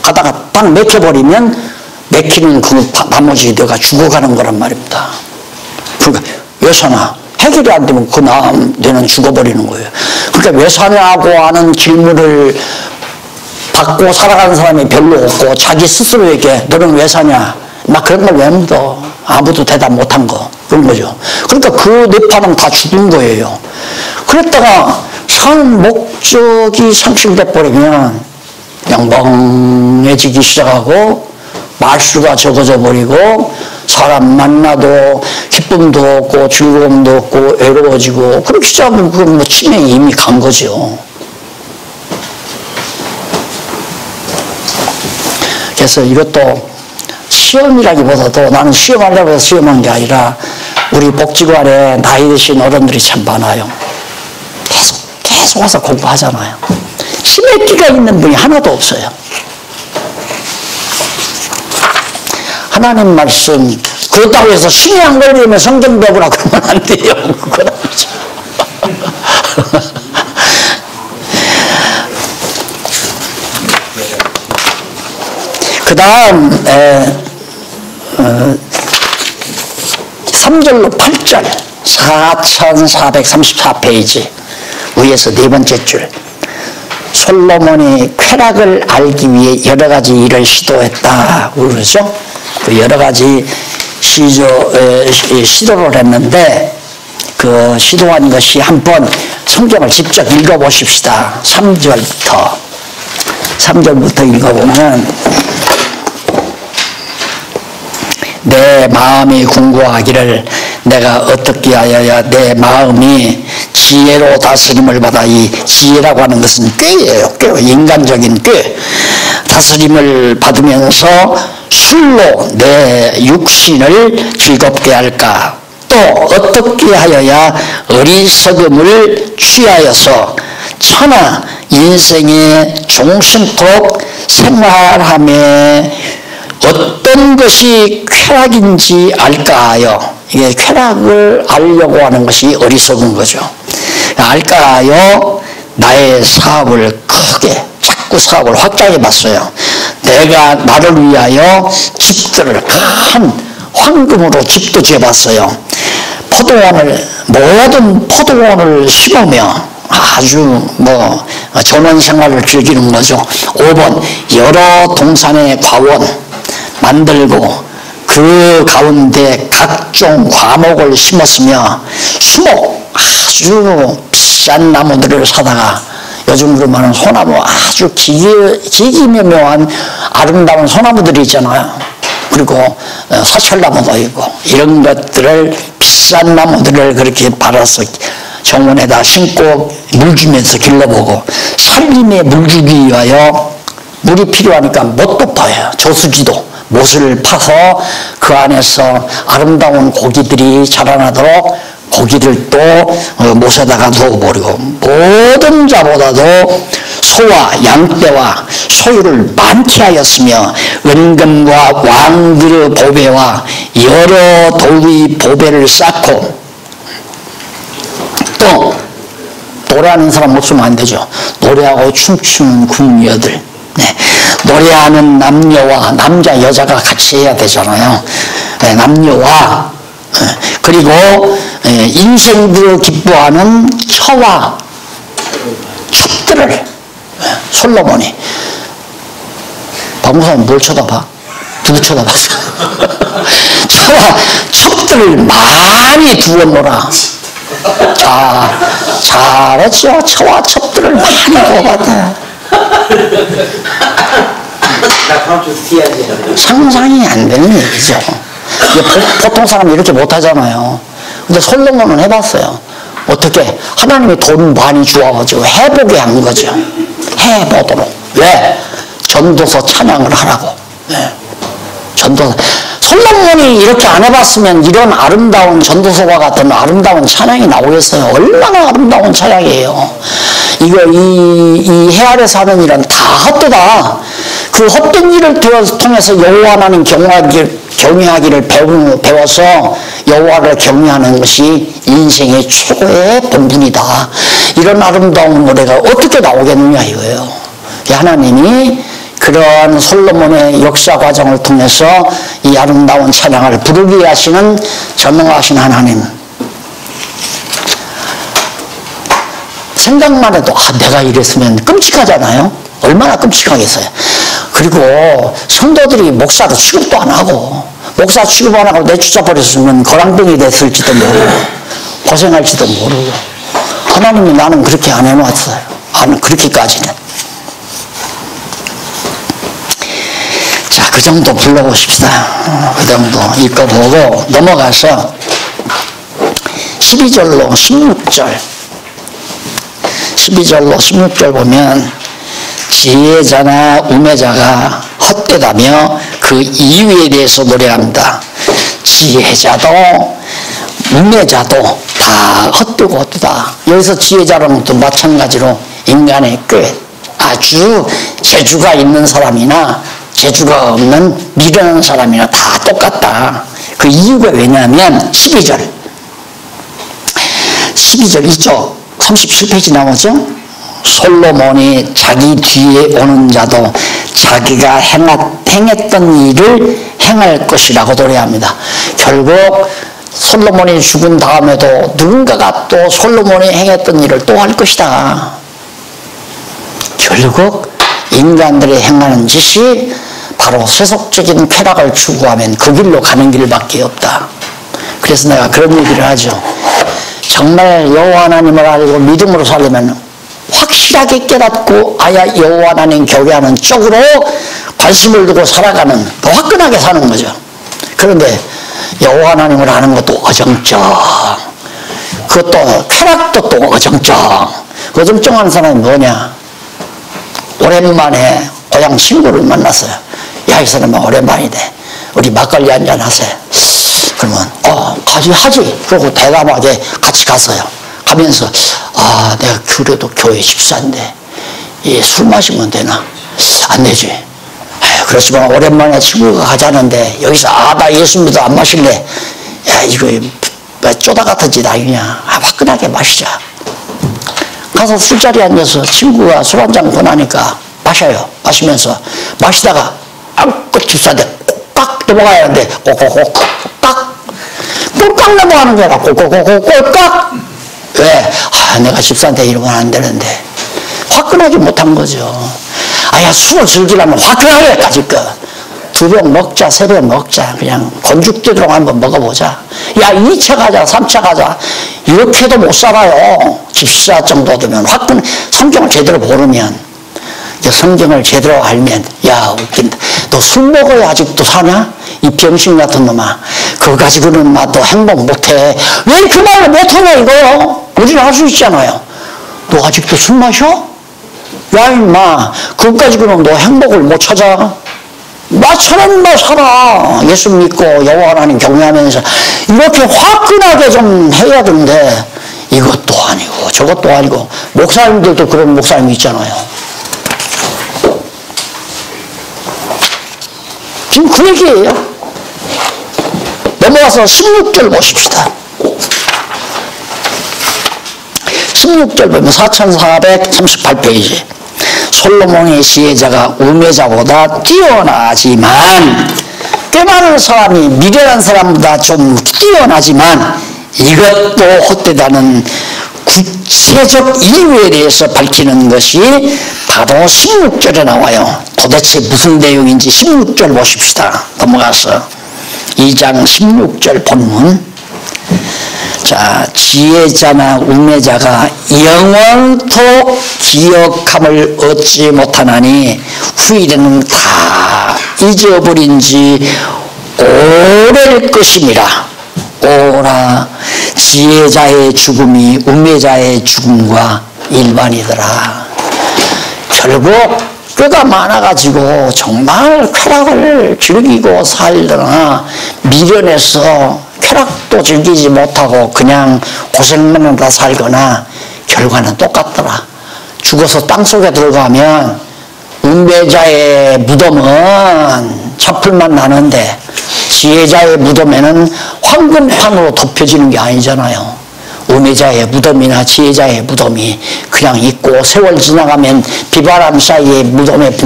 가다가 딱 맥혀버리면 맥히는 그 나머지 뇌가 죽어가는 거란 말입니다. 그러니까 왜 사나? 해결이 안 되면 그 다음 뇌는 죽어버리는 거예요. 그러니까 왜 사냐고 하는 질문을 받고 살아가는 사람이 별로 없고 자기 스스로에게 너는 왜 사냐? 나 그런 걸 왜 묻어? 아무도 대답 못한 거. 그런 거죠. 그러니까 그 뇌파는 다 죽은 거예요. 그랬다가 사는 목적이 상실돼 버리면 그냥 멍해지기 시작하고 말수가 적어져 버리고 사람 만나도 기쁨도 없고 즐거움도 없고 외로워지고 그렇게 시작하면 그건 뭐 치매에 이미 간 거죠. 그래서 이것도 시험이라기보다도 나는 시험하려고 해서 시험한 게 아니라 우리 복지관에 나이 드신 어른들이 참 많아요. 계속 와서 공부하잖아요. 힘의 끼가 있는 분이 하나도 없어요. 하나님 말씀, 그렇다고 해서 신이 안 걸리면 성경 배우라 그러면 안 돼요. 그건 아니죠. 그 다음 3절로 8절 4434페이지 위에서 네 번째 줄, 솔로몬이 쾌락을 알기 위해 여러 가지 일을 시도했다 그러죠. 그 여러 가지 시도를 했는데 그 시도한 것이 한번 성경을 직접 읽어보십시다. 3절부터 읽어보면, 내 마음이 궁구하기를 내가 어떻게 하여야 내 마음이 지혜로 다스림을 받아. 이 지혜라고 하는 것은 꾀예요. 꾀, 인간적인 꾀. 다스림을 받으면서 술로 내 육신을 즐겁게 할까. 또 어떻게 하여야 어리석음을 취하여서 천하 인생의 종신토록 생활함에 어떤 것이 쾌락인지 알까 하여. 이게 쾌락을 알려고 하는 것이 어리석은 거죠. 알까 하여 나의 사업을 크게, 자꾸 사업을 확장해 봤어요. 내가 나를 위하여 집들을 큰 황금으로 집도 지어봤어요. 모든 포도원을 심으며 아주 전원 생활을 즐기는 거죠. 5번, 여러 동산의 과원 만들고 그 가운데 각종 과목을 심었으며 수목, 아주 비싼 나무들을 사다가, 요즘으로 말하는 소나무, 아주 기기묘묘한 아름다운 소나무들이 있잖아요. 그리고 사철나무도 있고 이런 것들을, 비싼 나무들을 그렇게 발라서 정원에다 심고 물 주면서 길러보고, 살림에 물 주기 위하여 물이 필요하니까 못도 파요. 저수지도 못을 파서 그 안에서 아름다운 고기들이 자라나도록 고기를 또 못에다가 넣어버리고, 모든 자보다도 소와 양떼와 소유를 많게 하였으며 은금과 왕들의 보배와 여러 돌의 보배를 쌓고, 또 노래하는 사람 없으면 안 되죠. 노래하고 춤추는 궁녀들, 노래하는 남녀와 남자 여자가 같이 해야 되잖아요. 남녀와, 그리고 인생들을 기뻐하는 처와 첩들을 솔로몬이. 박무사님 뭘 쳐다봐? 누구 쳐다봤어? 처와 첩들을 많이 두었노라. 잘했죠. 처와 첩들을 많이 두어봤다. 상상이 안 되는 얘기죠. 보통 사람이 이렇게 못하잖아요. 근데 솔로몬은 해봤어요. 어떻게? 하나님이 돈 많이 주어가지고 해보게 한 거죠. 해보도록. 왜? 전도서 찬양을 하라고. 전도서. 솔로몬이 이렇게 안 해봤으면 이런 아름다운 전도서와 같은 아름다운 찬양이 나오겠어요. 얼마나 아름다운 찬양이에요. 이 해 아래 사는 일은 다 헛되다. 그 헛된 일을 통해서 여호와 하나님 경외하기를 배워서 여호와를 경외하는 것이 인생의 최고의 본분이다. 이런 아름다운 노래가 어떻게 나오겠느냐 이거예요. 하나님이 그러한 솔로몬의 역사 과정을 통해서 이 아름다운 찬양을 부르게 하시는 전능하신 하나님. 생각만 해도 내가 이랬으면 끔찍하잖아요. 얼마나 끔찍하겠어요. 그리고 성도들이 목사도 취급도 안 하고, 목사 취급 안 하고 내쫓아버렸으면 거랑병이 됐을지도 모르고 고생할지도 모르고. 하나님이 나는 그렇게 안 해놨어요. 그렇게까지는. 자, 그 정도 불러보십시다. 그 정도 읽어보고 넘어가서 12절로 16절 보면, 지혜자나 우매자가 헛되다며 그 이유에 대해서 노래합니다. 지혜자도 우매자도 다 헛되고 헛되다. 여기서 지혜자라는 것도 마찬가지로 인간의 꾀, 아주 재주가 있는 사람이나 재주가 없는 미련한 사람이나 다 똑같다. 그 이유가 왜냐하면 12절 있죠. 37페이지 나오죠. 솔로몬이 자기 뒤에 오는 자도 자기가 행했던 일을 행할 것이라고 노래합니다. 결국 솔로몬이 죽은 다음에도 누군가가 또 솔로몬이 행했던 일을 또 할 것이다. 결국 인간들이 행하는 짓이 바로 세속적인 쾌락을 추구하면 그 길로 가는 길밖에 없다. 그래서 내가 그런 얘기를 하죠. 정말 여호와 하나님을 알고 믿음으로 살려면 확실하게 깨닫고 아야 여호와 하나님 경외하는 쪽으로 관심을 두고 살아가는, 화끈하게 사는 거죠. 그런데 여호와 하나님을 아는 것도 어정쩡, 그것도 쾌락도 또 어정쩡. 어정쩡한 사람이 뭐냐? 오랜만에 고향 친구를 만났어요. 야, 이 사람아 오랜만이네. 우리 막걸리 한잔 하세요. 그러면 가지 하지. 그러고 대담하게 같이 갔어요. 가면서 내가 그래도 교회 집사인데 술 마시면 되나? 안 되지. 그렇지만 오랜만에 친구가 가자는데 여기서 나 예수 믿어 안 마실래? 야, 이거 쪼다 같은 짓 아니냐. 화끈하게 마시자. 가서 술자리에 앉아서 친구가 술 한잔 권하니까 마셔요. 마시면서 마시다가 꼭 집사한테 꼴깍 넘어가야 하는데 꼴깍 넘어가는 거야. 꼴깍. 왜? 내가 집사한테 이러면 안 되는데 화끈하지 못한 거죠. 야, 술을 즐기려면 화끈하게 가질 거. 2병 먹자, 3병 먹자. 그냥 건죽되도록 한번 먹어보자. 야, 2차 가자, 3차 가자. 이렇게도 못 살아요. 집사 정도 되면 성경을 제대로 모르면, 성경을 제대로 알면, 야, 웃긴다. 너 술 먹어야 아직도 사냐? 이 병신 같은 놈아. 그거 가지고는 너 행복 못해. 왜 그 말을 못하냐, 이거? 우리는 할 수 있잖아요. 너 아직도 술 마셔? 야, 임마. 그거 가지고는 너 행복을 못 찾아? 나처럼 살아. 예수 믿고 여호와 하나님 경외하면서 이렇게 화끈하게 좀 해야 되는데 이것도 아니고 저것도 아니고. 목사님들도 그런 목사님이 있잖아요. 지금 그 얘기예요. 넘어가서 16절 보십시다. 16절 보면 4438페이지. 솔로몬의 지혜자가 우매자보다 뛰어나지만, 꽤 많은 사람이 미련한 사람보다 좀 뛰어나지만 이것도 헛되다는 구체적 이유에 대해서 밝히는 것이 바로 16절에 나와요. 도대체 무슨 내용인지 16절 보십시다. 넘어가서 2장 16절 본문. 자, 지혜자나 우매자가 영원토록 기억함을 얻지 못하나니 후일에는 다 잊어버린 지 오래일 것임이라. 오라, 지혜자의 죽음이 우매자의 죽음과 일반이더라. 결국 꾀가 많아가지고 정말 쾌락을 즐기고 살다가 미련해서 쾌락도 즐기지 못하고 그냥 고생만 하다 살거나 결과는 똑같더라. 죽어서 땅속에 들어가면 우매자의 무덤은 촛불만 나는데 지혜자의 무덤에는 황금판으로 덮여지는 게 아니잖아요. 우매자의 무덤이나 지혜자의 무덤이 그냥 있고 세월 지나가면 비바람 사이에 무덤의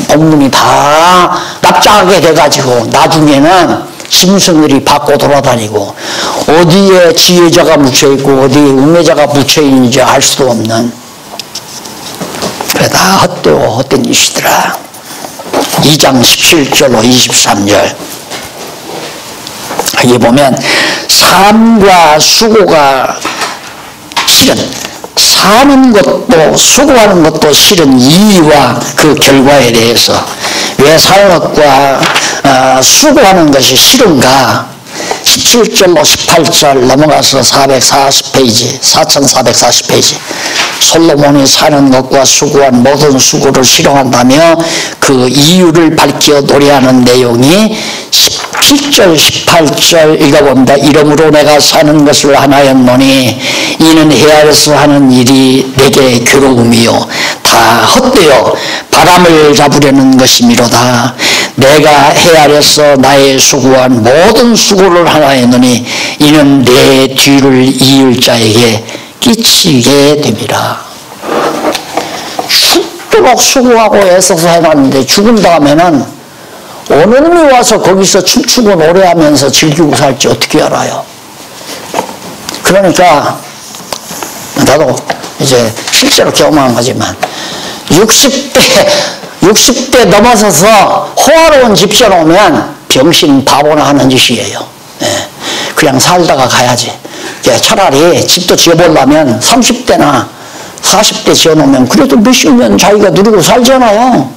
본문이 다 납작하게 돼가지고 나중에는 짐승들이 받고 돌아다니고 어디에 지혜자가 묻혀있고 어디에 우매자가 묻혀있는지 알 수도 없는, 그래 다 헛되고 헛된 짓이더라. 2장 17절로 23절 여기 보면 삶과 수고가 실은, 사는 것도 수고하는 것도 실은 이유와 그 결과에 대해서 왜 사는 것과 수고하는 것이 싫은가. 17절로 18절 넘어가서 440페이지 4440페이지 솔로몬이 사는 것과 수고한 모든 수고를 싫어한다며 그 이유를 밝혀 노래하는 내용이 17절 18절 읽어봅니다. 이러므로 내가 사는 것을 하나였노니 이는 헤아려서 하는 일이 내게 괴로움이요 다 헛되어 바람을 잡으려는 것이미로다. 내가 해 아래서 나의 수고한 모든 수고를 하나였느니 이는 내 뒤를 이을 자에게 끼치게 됨이라. 죽도록 수고하고 애써서 해놨는데 죽은 다음에는 어느 놈이 와서 거기서 춤추고 노래하면서 즐기고 살지 어떻게 알아요? 그러니까 나도 이제 실제로 경험한 거지만 60대 넘어서서 호화로운 집신 오면 병신 바보나 하는 짓이에요. 네. 그냥 살다가 가야지. 차라리 집도 지어보려면 30대나 40대 지어놓으면 그래도 몇십 년 자기가 누리고 살잖아요.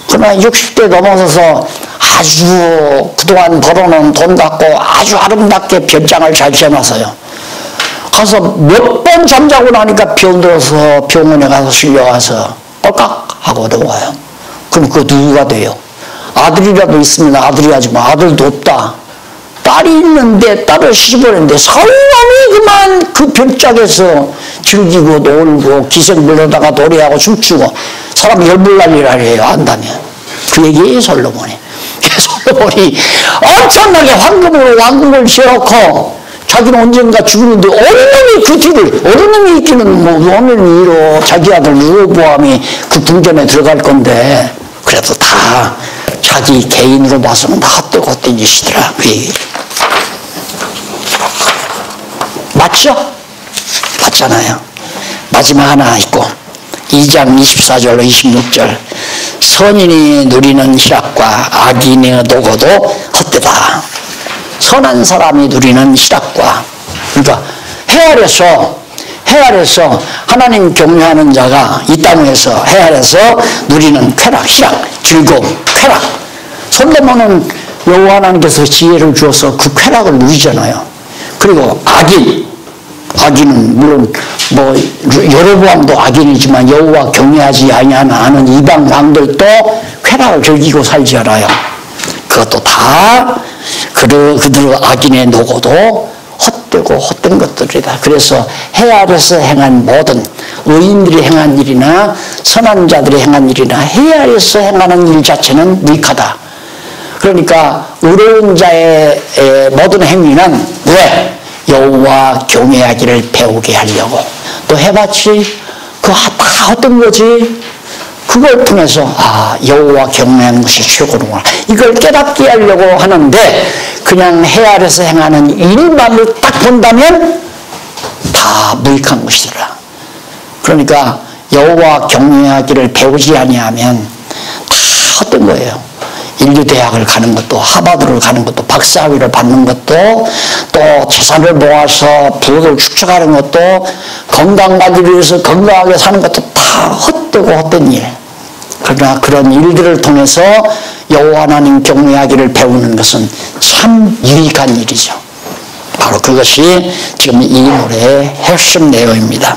그러나 60대 넘어서서 아주 그동안 벌어놓은 돈 갖고 아주 아름답게 별장을 잘 지어놨어요. 가서 몇 번 잠자고 나니까 병들어서 병원에 가서 실려와서 꼴깍 하고 들어와요. 그럼 그거 누구가 돼요? 아들이라도 있으면 아들이 하지만 아들도 없다. 딸이 있는데 딸을 시집보냈는데 사람이 그만 그 별장에서 즐기고 놀고 기생물로다가 노래하고 춤추고 사람 열불난리라 해요. 안다면 그 얘기예요. 솔로몬이. 솔로몬이 엄청나게 왕궁을 지어놓고 자기는 언젠가 죽는데 어느 놈이 그 뒤를 어느 놈이 있기는 뭐 어느 이로 자기 아들 르호보암이 그 궁전에 들어갈 건데 그래도 다 자기 개인으로 봐서는 다 헛되고 헛된 짓이더라. 그 얘기. 맞죠? 맞잖아요. 마지막 하나 있고 2장 24절로 26절 선인이 누리는 희락과 악인의 노고도 헛되다. 선한 사람이 누리는 희락과 그러니까 해 아래서 하나님 경외하는 자가 이 땅에서 해 아래서 누리는 쾌락, 희락, 즐거움, 쾌락. 솔로몬은 여호와 하나님께서 지혜를 주어서 그 쾌락을 누리잖아요. 그리고 악인은 물론 뭐 여로보암도 악인이지만 여호와 경외하지 아니하는 이방 왕들도 쾌락을 즐기고 살지 않아요. 그것도 다 그들 악인의 노고도 헛되고 헛된 것들이다. 그래서 해 아래서 행한 모든 의인들이 행한 일이나 선한 자들이 행한 일이나 해 아래서 행하는 일 자체는 무익하다. 그러니까 의로운 자의 모든 행위는 왜? 여호와 경외하기를 배우게 하려고. 또 해봤지? 그거 다 헛된 거지. 그걸 통해서 여호와 경외하는 것이 최고로구나. 이걸 깨닫게 하려고 하는데 그냥 해 아래서 행하는 일만을 딱 본다면 다 무익한 것이더라. 그러니까 여호와 경외하기를 배우지 아니하면 다 헛된 거예요. 인류대학을 가는 것도 하버드를 가는 것도 박사학위를 받는 것도 또 재산을 모아서 부를 축적하는 것도 건강관리를 위해서 건강하게 사는 것도 다 헛되고 헛된 일. 그러나 그런 일들을 통해서 여호와 하나님 경외하기를 배우는 것은 참 유익한 일이죠. 바로 그것이 지금 이 노래의 핵심 내용입니다.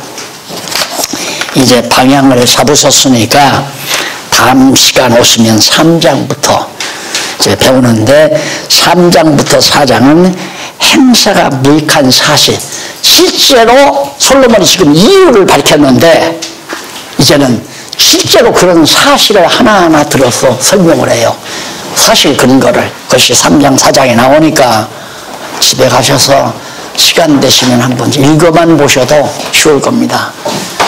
이제 방향을 잡으셨으니까 다음 시간 오시면 3장부터 이제 배우는데 3장부터 4장은 행사가 무익한 사실. 실제로 솔로몬이 지금 이유를 밝혔는데 이제는 실제로 그런 사실을 하나하나 들어서 설명을 해요. 사실 근거를. 그것이 3장 4장에 나오니까 집에 가셔서 시간 되시면 한번 읽어만 보셔도 쉬울 겁니다.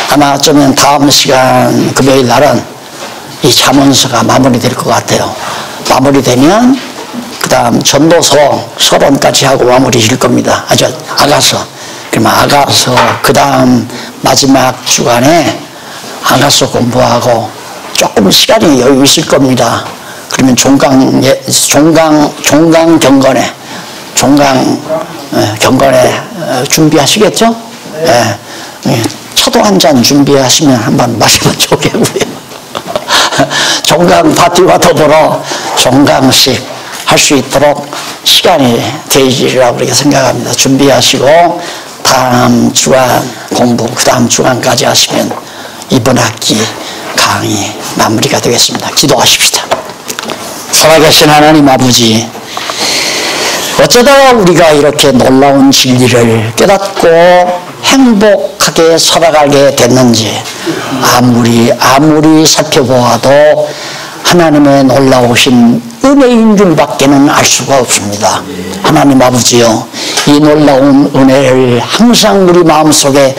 아마 어쩌면 다음 시간 금요일 날은 이 잠언서가 마무리될 것 같아요. 마무리되면 그 다음 전도서 서론까지 하고 마무리 질 겁니다. 아가서. 그러면 아가서 그 다음 마지막 주간에 아가서 공부하고 조금 시간이 여유 있을 겁니다. 그러면 종강 경건에 준비하시겠죠? 네. 차도 한 잔 준비하시면 한번 마시면 좋겠고요. 종강 파티와 더불어 종강식 할 수 있도록 시간이 되리라고 그렇게 생각합니다. 준비하시고 다음 주간 공부, 그 다음 주간까지 하시면 이번 학기 강의 마무리가 되겠습니다. 기도하십시다. 살아계신 하나님 아버지, 어쩌다가 우리가 이렇게 놀라운 진리를 깨닫고 행복하게 살아가게 됐는지 아무리 살펴보아도 하나님의 놀라우신 은혜인 줄밖에는 알 수가 없습니다. 하나님 아버지요, 이 놀라운 은혜를 항상 우리 마음속에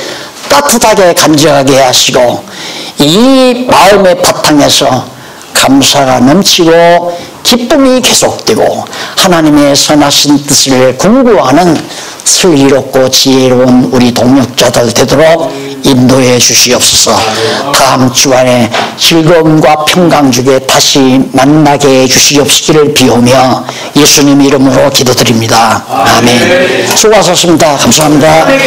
따뜻하게 간직하게 하시고 이 마음의 바탕에서 감사가 넘치고 기쁨이 계속되고 하나님의 선하신 뜻을 공부하는 슬기롭고 지혜로운 우리 동역자들 되도록 인도해 주시옵소서. 다음 주간에 즐거움과 평강 중에 다시 만나게 해 주시옵시기를 비우며 예수님 이름으로 기도드립니다. 아멘. 수고하셨습니다. 감사합니다. 네.